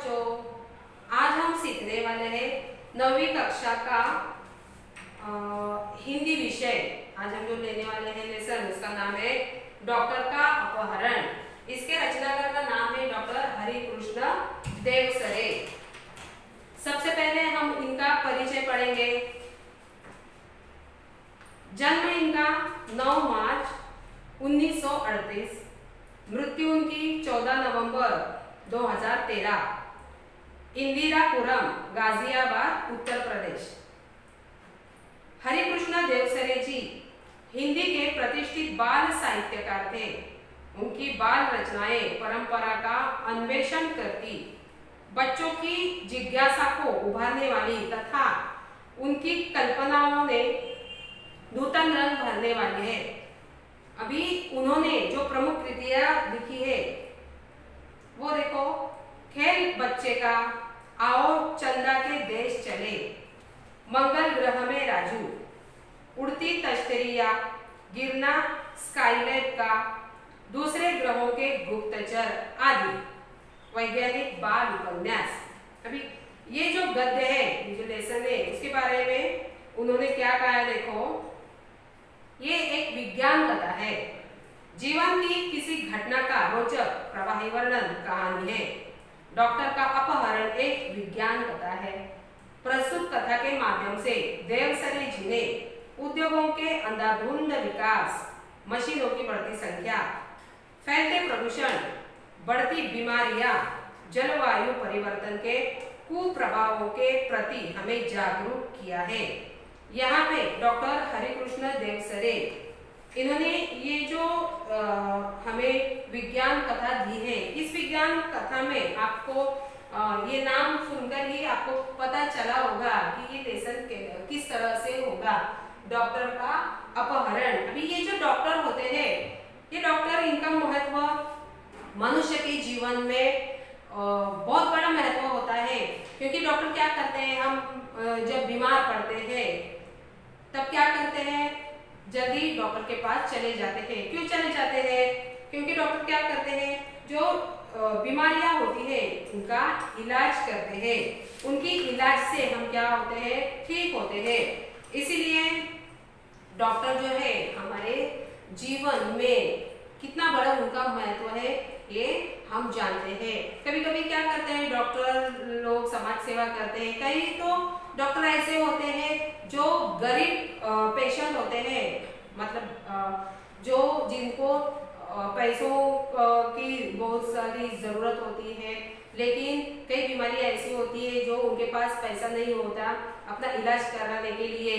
बच्चों, आज हम सीखने वाले हैं 9वीं कक्षा का हिंदी विषय। आज हम जो लेने वाले हैं लेसन, उसका नाम है डॉक्टर का अपहरण। इसके रचनाकार का नाम है डॉक्टर हरिकृष्ण देवसरे। सबसे पहले हम इनका परिचय पढ़ेंगे। जन्म इनका 9 मार्च 1938, मृत्यु उनकी 14 नवंबर 2013, इंदिरापुरम, गाजियाबाद, उत्तर प्रदेश। हरिकृष्ण देवसरे जी हिंदी के प्रतिष्ठित बाल साहित्यकार थे। उनकी बाल रचनाएं परंपरा का अन्वेषण करती, बच्चों की जिज्ञासा को उभारने वाली तथा उनकी कल्पनाओं ने नूतन रंग भरने वाली है। अभी उन्होंने जो प्रमुख कृतियां लिखी है वो देखो, खेल बच्चे का, आओ चंदा के देश चले, मंगल ग्रह में राजू, उड़ती तश्तरिया, गिरना स्काईलैब का, दूसरे ग्रहों के गुप्तचर आदि वैज्ञानिक बाल उपन्यास। अभी ये जो गद्य है, ये जो लेसन है, उसके बारे में उन्होंने क्या कहा है देखो, ये एक विज्ञान कथा है। जीवन की किसी घटना का रोचक प्रवाही वर्णन कहानी है। डॉक्टर का अपहरण एक विज्ञान कथा है। प्रस्तुत कथा के माध्यम से देवसरे जी ने उद्योगों के अंधाधुंध विकास, मशीनों की बढ़ती संख्या, फैलते प्रदूषण, बढ़ती बीमारियां, जलवायु परिवर्तन के कुप्रभावों के प्रति हमें जागरूक किया है। यहाँ पे डॉक्टर हरिकृष्ण देवसरे इन्होंने ये जो हमें विज्ञान कथा दी है, इस विज्ञान कथा में आपको ये नाम सुनकर ही आपको पता चला होगा कि ये लेसन किस तरह से होगा, डॉक्टर का अपहरण। अभी ये जो डॉक्टर होते हैं, ये डॉक्टर, इनका महत्व मनुष्य के जीवन में बहुत बड़ा महत्व होता है। क्योंकि डॉक्टर क्या करते हैं, हम जब बीमार पड़ते हैं तब क्या करते हैं, जल्दी डॉक्टर के पास चले जाते हैं। क्यों चले जाते हैं? क्योंकि डॉक्टर क्या करते हैं, जो बीमारियां होती है उनका इलाज करते हैं। उनकी इलाज से हम क्या होते हैं, ठीक होते हैं। इसीलिए डॉक्टर जो है हमारे जीवन में कितना बड़ा उनका महत्व है, ये हम जानते हैं। कभी कभी क्या करते हैं डॉक्टर लोग, समाज सेवा करते हैं। कई तो डॉक्टर ऐसे होते हैं जो गरीब पेशेंट होते हैं, मतलब जो जिनको पैसों की बहुत सारी ज़रूरत होती है, लेकिन कई बीमारियां ऐसी होती है जो उनके पास पैसा नहीं होता अपना इलाज कराने के लिए।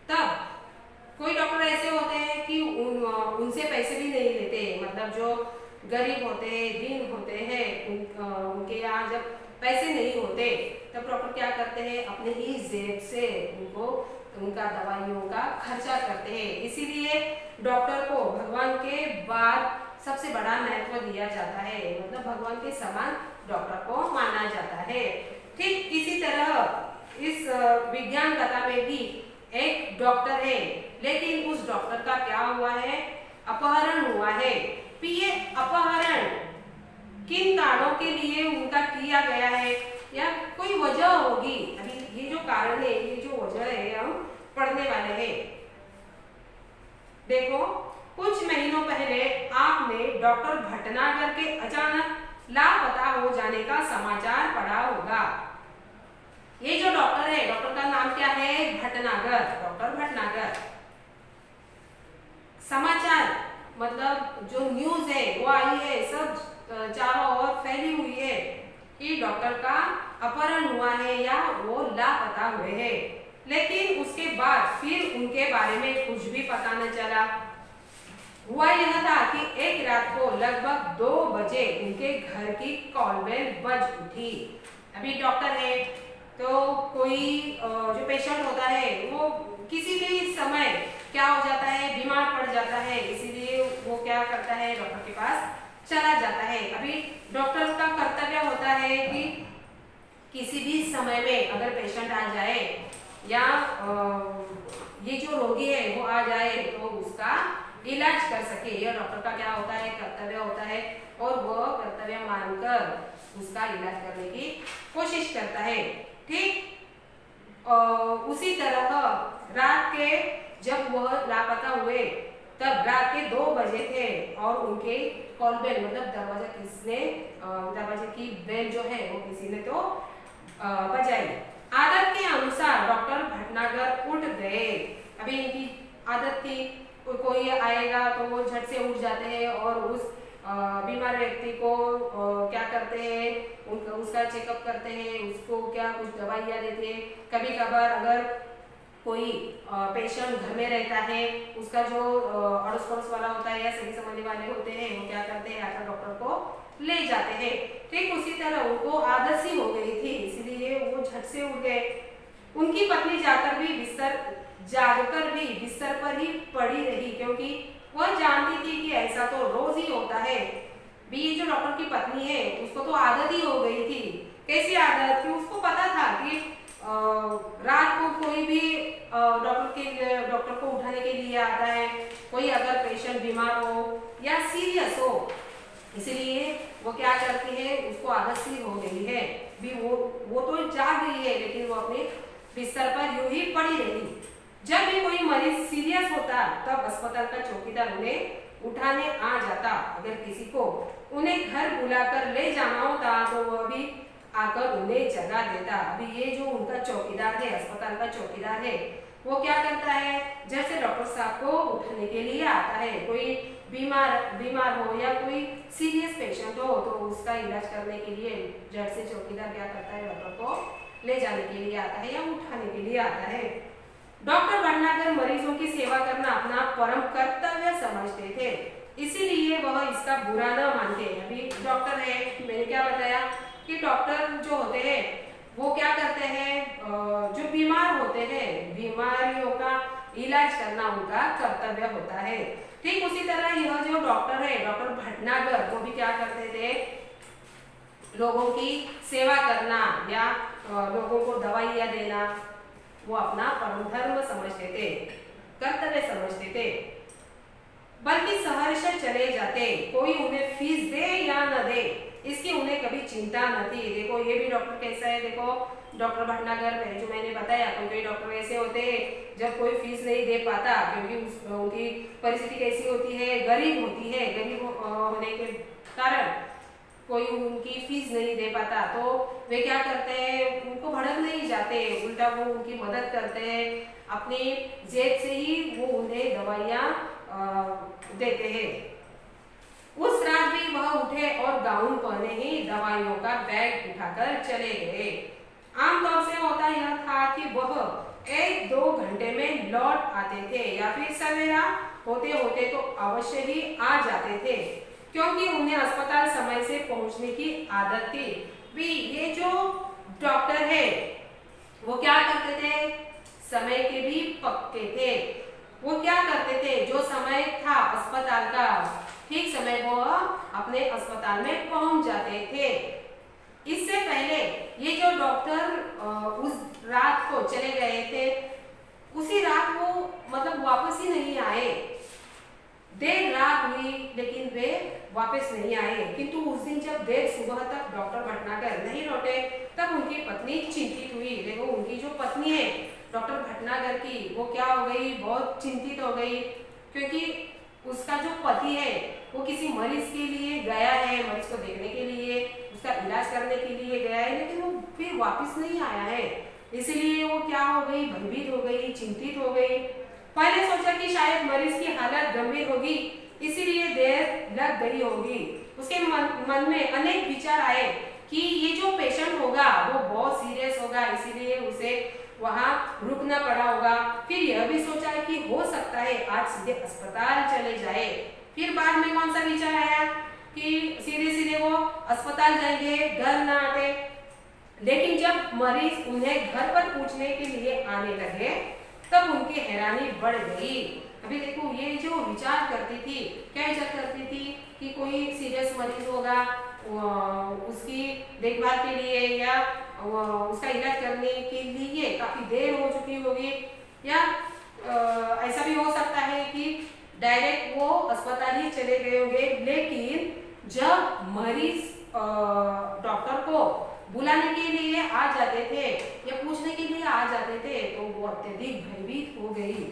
तब कोई डॉक्टर ऐसे होते हैं कि उनसे पैसे भी नहीं लेते, मतलब जो गरीब होते हैं, दीन होते हैं, उनके यहाँ जब पैसे नहीं होते तब डॉक्टर क्या करते हैं, अपने ही जेब से उनको उनका दवाइयों का खर्चा करते हैं। इसीलिए डॉक्टर को भगवान के बाद सबसे बड़ा महत्व दिया जाता है, मतलब भगवान के समान डॉक्टर को माना जाता है। ठीक इसी तरह इस विज्ञान कथा में भी एक डॉक्टर है, लेकिन उस डॉक्टर का क्या हुआ है, अपहरण हुआ है। ये अपहरण किन कारणों के लिए उनका किया गया है, या कोई वजह होगी। अभी ये जो कारण है, ये जो वजह है, हम पढ़ने वाले हैं। देखो, कुछ महीनों पहले आपने डॉक्टर भटनागर के अचानक लापता हो जाने का समाचार पढ़ा होगा। ये जो डॉक्टर है, डॉक्टर का नाम क्या है, भटनागर, डॉक्टर भटनागर। समाचार मतलब जो न्यूज है वो आई है, सब चारों ओर फैली हुई है कि डॉक्टर का अपहरण हुआ है या वो लापता हुए हैं। लेकिन उसके बाद फिर उनके बारे में कुछ भी पता न चला। हुआ यह था कि एक रात को लगभग 2 बजे उनके घर की कॉल बेल बज उठी। अभी डॉक्टर है तो कोई जो पेशेंट होता है वो किसी भी समय क्या हो जाता है, बीमार पड़ जाता है। इसीलिए वो क्या करता है, डॉक्टर के पास चला जाता है। अभी डॉक्टर का कर्तव्य होता है कि किसी भी समय में अगर पेशेंट आ जाए या ये जो रोगी है वो आ जाए तो उसका इलाज कर सके, यह डॉक्टर का क्या होता है, कर्तव्य होता है। और वह कर्तव्य मानकर उसका इलाज करने की कोशिश करता है। ठीक, उसी तरह रात के जब वह लापता हुए तब रात के 2 बजे थे और उनके कॉल बेल मतलब दरवाजे की बेल जो है वो किसी ने तो बजाई। आदत के अनुसार डॉक्टर भटनागर उठ गए। अभी इनकी आदत थी कोई आएगा तो वो झट से उठ जाते हैं और उस बीमार व्यक्ति को क्या करते हैं, उसका चेकअप करते हैं, उसको क्या कुछ दवाइयाँ देते हैं। कभी कभार अगर कोई पेशेंट घर में रहता है, उसका जो अड़ोस पड़ोस वाला होता है या सही समझने वाले होते हैं, वो क्या करते हैं आकर डॉक्टर को ले जाते हैं। ठीक उसी तरह उनको आदत सी हो गई थी, इसलिए वो झट से उठ गए। उनकी पत्नी जागकर भी बिस्तर पर ही पड़ी रही, क्योंकि वह जानती थी कि ऐसा तो रोज ही होता है। भी जो डॉक्टर की पत्नी है उसको तो आदत ही हो गई थी। कैसी आदत थी? उसको पता था कि रात को कोई भी डॉक्टर को उठाने के लिए आता है, कोई अगर पेशेंट बीमार हो या सीरियस हो, इसलिए वो क्या करती है, उसको आदत सी हो गई है। भी वो तो जाग गई है लेकिन वो अपने बिस्तर पर यूं ही पड़ी रही। जब भी कोई मरीज सीरियस होता तब अस्पताल का चौकीदार उन्हें उठाने आ जाता। अगर किसी को उन्हें घर बुलाकर ले जाना होता तो वह भी आकर उन्हें जगा देता। अभी ये जो उनका चौकीदार है, अस्पताल का चौकीदार है, वो क्या करता है, जैसे डॉक्टर साहब को उठाने के लिए आता है, कोई बीमार हो या कोई सीरियस पेशेंट हो तो उसका इलाज करने के लिए झट से चौकीदार क्या करता है, डॉक्टर को ले जाने के लिए आता है या उठाने के लिए आता है। डॉक्टर भटनागर मरीजों की सेवा करना अपना परम कर्तव्य समझते थे, इसीलिए वह इसका बुरा न मानते। अभी डॉक्टर है, मैंने क्या बताया कि डॉक्टर जो होते हैं वो क्या करते हैं, जो बीमार होते हैं बीमारियों का इलाज करना उनका कर्तव्य होता है। ठीक उसी तरह यह जो डॉक्टर है, डॉक्टर भटनागर, वो भी क्या करते थे, लोगों की सेवा करना या लोगों को दवाइयाँ देना वो अपना परम धर्म समझते थे, कर्तव्य समझते थे। बल्कि सहर्ष चले जाते, कोई उन्हें फीस दे या न दे इसकी उन्हें कभी चिंता न थी। देखो ये भी डॉक्टर कैसा है, देखो डॉक्टर भटनागर में जो मैंने बताया, कोई डॉक्टर ऐसे होते हैं जब कोई फीस नहीं दे पाता, क्योंकि उनकी परिस्थिति कैसी होती है, गरीब होती है, गरीब होने के कारण कोई उनकी फीस नहीं दे पाता तो वे क्या करते हैं, उनको भड़क नहीं जाते, उल्टा वो उनकी मदद करते हैं, अपनी जेब से ही वो उन्हें दवाइयाँ देते हैं। उस रात भी वह उठे और गाउन पहने ही दवाइयों का बैग उठाकर चले गए। आमतौर से होता यह था कि वह 1-2 घंटे में लौट आते थे या फिर सवेरा होते होते तो अवश्य ही आ जाते थे, क्योंकि उन्हें अस्पताल समय से पहुंचने की आदत थी। भी ये जो डॉक्टर है वो क्या करते थे, समय के भी पक्के थे। वो क्या करते थे, जो समय था अस्पताल का ठीक समय वो अपने अस्पताल में पहुंच जाते थे। इससे पहले ये जो डॉक्टर उस रात को चले गए थे, उसी रात वो मतलब वापस ही नहीं आए। देर रात हुई लेकिन वे वापस नहीं आए, किंतु उस दिन जब देर सुबह तक डॉक्टर भटनागर नहीं लौटे तब उनकी पत्नी चिंतित हुई। देखो उनकी जो पत्नी है डॉक्टर भटनागर की, वो क्या हो गई, बहुत चिंतित हो गई, क्योंकि उसका जो पति है वो किसी मरीज के लिए गया है, मरीज को देखने के लिए, उसका इलाज करने के लिए गया है, लेकिन वो फिर वापस नहीं आया है। इसलिए वो क्या हो गई, भयभीत हो गई, चिंतित हो गई। पहले सोचा कि शायद मरीज की हालत गंभीर होगी, इसीलिए देर लग गई होगी। उसके मन में अनेक विचार आए कि ये जो पेशेंट होगा वो बहुत सीरियस होगा, इसीलिए उसे वहां रुकना पड़ा होगा। फिर यह भी सोचा कि हो सकता है आज सीधे अस्पताल चले जाए। फिर बाद में कौन सा विचार आया कि सीधे सीधे वो अस्पताल जाएंगे, घर ना आते। लेकिन जब मरीज उन्हें घर पर पूछने के लिए आने लगे तब उनकी हैरानी बढ़ गई। अभी देखो ये जो विचार करती थी, क्या विचार करती थी कि कोई सीरियस मरीज होगा, उसकी देखभाल के लिए या उसका इलाज करने के लिए काफी देर हो चुकी होगी, या ऐसा भी हो सकता है कि डायरेक्ट वो अस्पताल ही चले गए होंगे। लेकिन जब मरीज डॉक्टर को बुलाने के लिए आ जाते थे या पूछने के लिए आ जाते थे तो वो अत्यधिक भयभीत हो गई।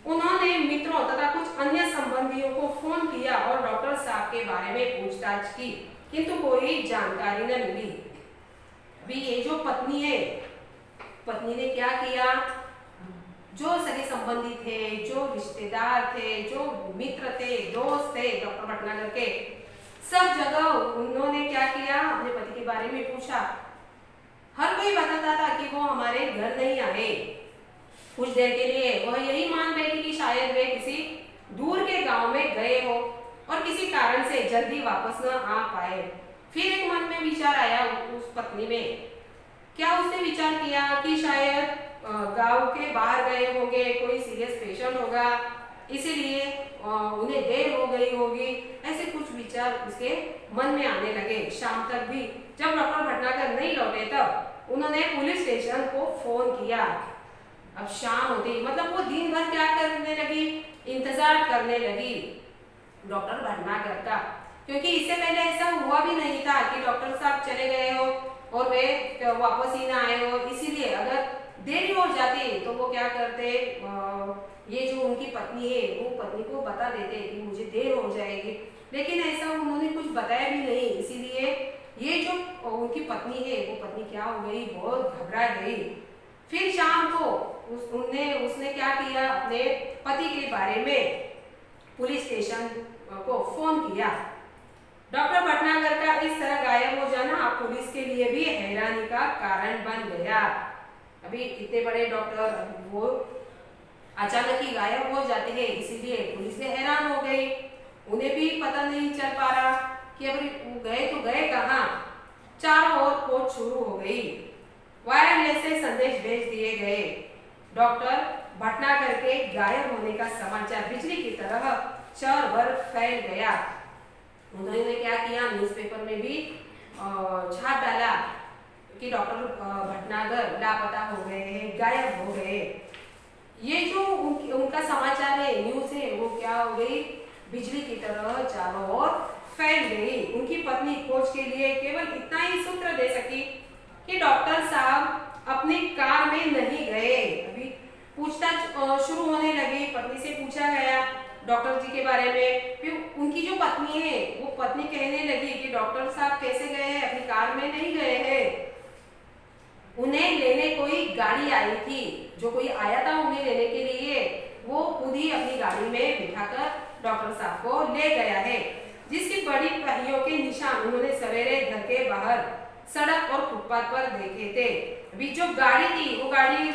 उन्होंने मित्रों तथा कुछ अन्य संबंधियों को फोन किया और डॉक्टर साहब के बारे में पूछताछ की, किंतु कोई जानकारी न मिली। अभी ये जो पत्नी है, पत्नी ने क्या किया, जो सगे संबंधी थे, जो रिश्तेदार थे, जो मित्र थे, दोस्त थे डॉक्टर भटनागर के, सब जगह उन्होंने क्या किया, अपने पति के बारे में पूछा। हर कोई बताता था कि वो हमारे घर नहीं आए कुछ देर के लिए, वह यही मान बैठी कि शायद वे किसी दूर के गांव में गए हो और किसी कारण से जल्दी वापस न आ पाए। फिर एक मन में विचार आया उस पत्नी में, क्या उसने विचार किया कि शायद गांव के बाहर गए होंगे, कोई सीरियस पेशेंट होगा, इसीलिए उन्हें देर हो गई होगी, ऐसे कुछ विचार उसके मन में आने लगे। शाम तक भी जब डॉक्टर भटनागर नहीं लौटे तब उन्होंने पुलिस स्टेशन को फोन किया। अब शाम होती, मतलब वो दिन भर क्या करने लगी, इंतजार करने लगी डॉक्टर भटनागर का, क्योंकि इससे पहले ऐसा हुआ भी नहीं था कि डॉक्टर साहब चले गए हो और वे वापस ही ना आए हो। इसीलिए अगर देरी हो जाती तो वो क्या करते, ये जो उनकी पत्नी है वो पत्नी को बता देते कि मुझे देर हो जाएगी, लेकिन ऐसा उन्होंने कुछ बताया भी नहीं। इसीलिए ये जो उनकी पत्नी है वो पत्नी क्या हो गई, बहुत घबरा गई। फिर शाम को उसने क्या किया, अपने पति के बारे में पुलिस स्टेशन को फोन किया। डॉक्टर भटनागर का इस तरह गायब हो जाना पुलिस के लिए भी हैरानी का कारण बन गया। अभी इतने बड़े डॉक्टर वो अचानक ही गायब हो जाते हैं, इसीलिए पुलिस ने हैरान हो गई। उन्हें भी पता नहीं चल पा रहा कि अभी वो गए तो गए कहाँ। चारों ओर खोज शुरू हो गई, वायरलेस से संदेश भेज दिए गए। डॉक्टर भटनागर के गायब होने का समाचार बिजली की तरह शहर भर फैल गया। उन्होंने क्या किया, न्यूज़पेपर में भी छाप डाला कि डॉक्टर भटनागर लापता हो गए हैं, गायब हो गए। ये जो उनका समाचार है, न्यूज़ है, वो क्या हो गई, बिजली की तरह चारों ओर फैल गई। उनकी पत्नी खोज के लिए केवल इतना ही सूत्र दे सकी कि डॉक्टर साहब अपनी कार में नहीं गए। अभी पूछताछ शुरू होने लगी, पत्नी से पूछा गया डॉक्टर जी के बारे में। फिर उनकी जो पत्नी है वो पत्नी कहने लगी कि डॉक्टर साहब कैसे गए हैं, अपनी कार में नहीं गए हैं, उन्हें लेने कोई गाड़ी आई थी, जो कोई आया था उन्हें लेने के लिए, वो खुद ही अपनी गाड़ी में बिठाकर डॉक्टर साहब को ले गया है, जिसकी बड़ी पहियों के निशान उन्होंने सवेरे घर के बाहर सड़क और फुटपाथ पर देखे थे। अभी जो गाड़ी थी वो गाड़ी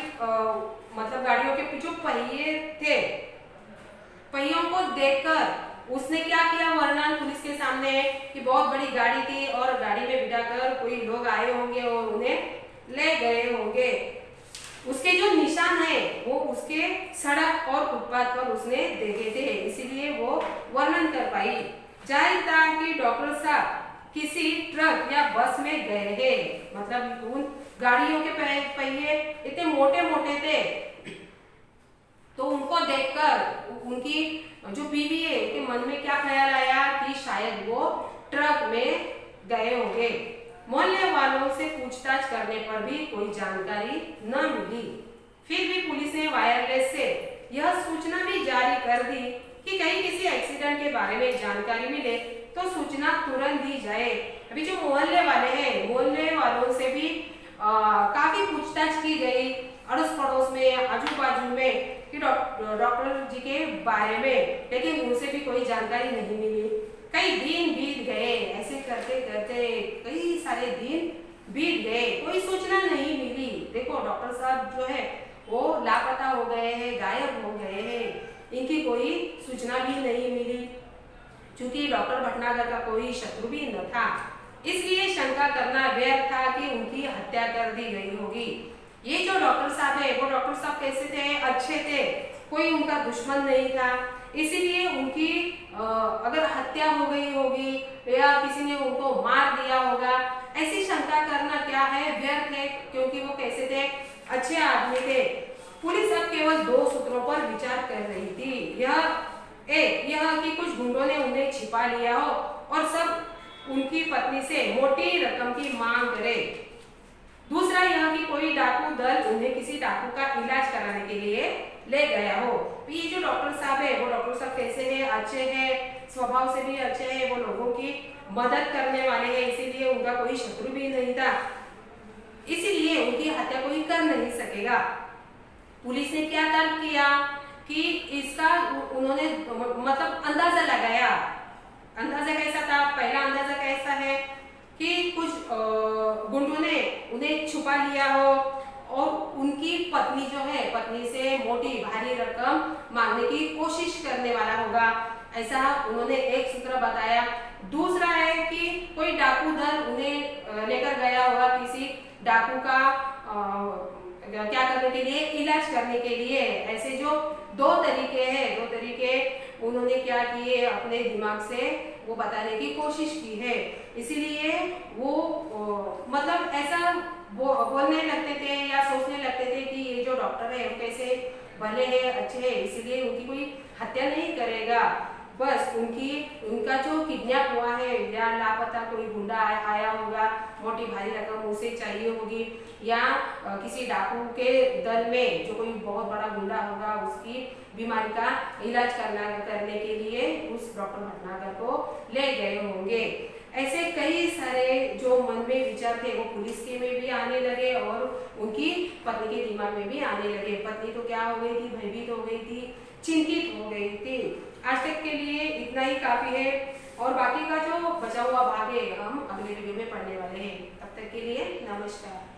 मतलब गाड़ियों के जो पहिए थे, पहियों को देखकर उसने क्या किया, वर्णन पुलिस के सामने कि बहुत बड़ी गाड़ी थी और गाड़ी में बिठाकर कोई लोग आए होंगे और उन्हें ले गए होंगे। उसके जो निशान है वो उसके सड़क और फुटपाथ पर उसने देखे थे, इसीलिए वो वर्णन कर पाई। जाहिर था कि डॉक्टर साहब किसी ट्रक या बस में गए हैं, मतलब उन गाड़ियों के पहिए इतने मोटे मोटे थे, तो उनको देखकर उनकी जो बीवी है उनके मन में क्या ख्याल आया कि शायद वो ट्रक में गए होंगे। मोहल्ले वालों से पूछताछ करने पर भी कोई जानकारी न मिली। फिर भी पुलिस ने वायरलेस से यह सूचना भी जारी कर दी कि कहीं किसी एक्सीडेंट के बारे में जानकारी मिले तो सूचना तुरंत दी जाए। अभी जो मोहल्ले वाले हैं, मोहल्ले वालों से भी काफी पूछताछ की गई, अड़ोस पड़ोस में, आजू बाजू में, कि डॉक्टर जी के बारे में, लेकिन उनसे भी कोई जानकारी नहीं मिली। कई दिन बीत गए, ऐसे करते करते कई सारे दिन बीत गए, कोई सूचना नहीं मिली। देखो डॉक्टर साहब जो है वो लापता हो गए हैं, गायब हो गए हैं, इनकी कोई सूचना भी नहीं मिली। चूंकि डॉक्टर भटनागर का कोई शत्रु भी न था, इसलिए शंका करना व्यर्थ था कि उनकी हत्या कर दी गई होगी। ये जो डॉक्टर साहब है वो डॉक्टर साहब कैसे थे, अच्छे थे, कोई उनका दुश्मन नहीं था, इसीलिए उनकी अगर हत्या हो गई होगी या किसी ने उनको मार दिया होगा, ऐसी शंका करना क्या है, व्यर्थ है, क्योंकि वो कैसे थे, अच्छे आदमी थे। पुलिस अब केवल दो सूत्रों पर विचार कर रही थी। यह कि कुछ गुंडों ने उन्हें छिपा लिया हो और सब उनकी पत्नी से मोटी रकम की मांग करे। दूसरा यह कि कोई डाकू दल उन्हें किसी डाकू का इलाज कराने के लिए ले गया हो। ये जो डॉक्टर साहब है वो डॉक्टर साहब कैसे हैं? अच्छे हैं, स्वभाव से भी अच्छे हैं, वो लोगों की मदद करने वाले हैं, इसीलिए उनका कोई शत्रु भी नहीं था, इसीलिए उनकी हत्या कोई कर नहीं सकेगा। पुलिस ने क्या तर्क किया कि इसका उन्होंने मतलब अंदाजा लगाया। अंदाजा कैसा था? पहला अंदाजा कैसा है कि कुछ गुंडों ने उन्हें छुपा लिया हो और उनकी पत्नी जो है, पत्नी से मोटी भारी रकम मांगने की कोशिश करने वाला होगा, ऐसा उन्होंने एक सूत्र बताया। दूसरा है कि कोई डाकू दल उन्हें लेकर गया होगा किसी डाकू का क्या करने के लिए? इलाज करने के लिए। ऐसे जो दो तरीके हैं, दो तरीके उन्होंने क्या किए? अपने दिमाग से वो बताने की कोशिश की है, इसीलिए वो मतलब ऐसा बोलने लगते थे या सोचने लगते थे कि ये जो डॉक्टर है वो कैसे भले हैं, अच्छे हैं, इसीलिए उनकी कोई हत्या नहीं करेगा। बस उनका जो किडनैप हुआ है या लापता कोई गुंडा आया होगा, मोटी भारी रकम उसे चाहिए होगी, या किसी डाकू के दल में जो कोई बहुत बड़ा गुंडा होगा उसकी बीमारी का इलाज करने के लिए उस डॉक्टर भटनागर को ले गए होंगे। ऐसे कई सारे जो मन में विचार थे वो पुलिस के में भी आने लगे और उनकी पत्नी के दिमाग में भी आने लगे। पत्नी तो क्या हो गई थी? भयभीत हो गई थी, चिंतित हो गई थी। आज तक के लिए इतना ही काफी है और बाकी का जो बचा हुआ भाग है हम अगले वीडियो में पढ़ने वाले हैं। तब तक के लिए नमस्कार।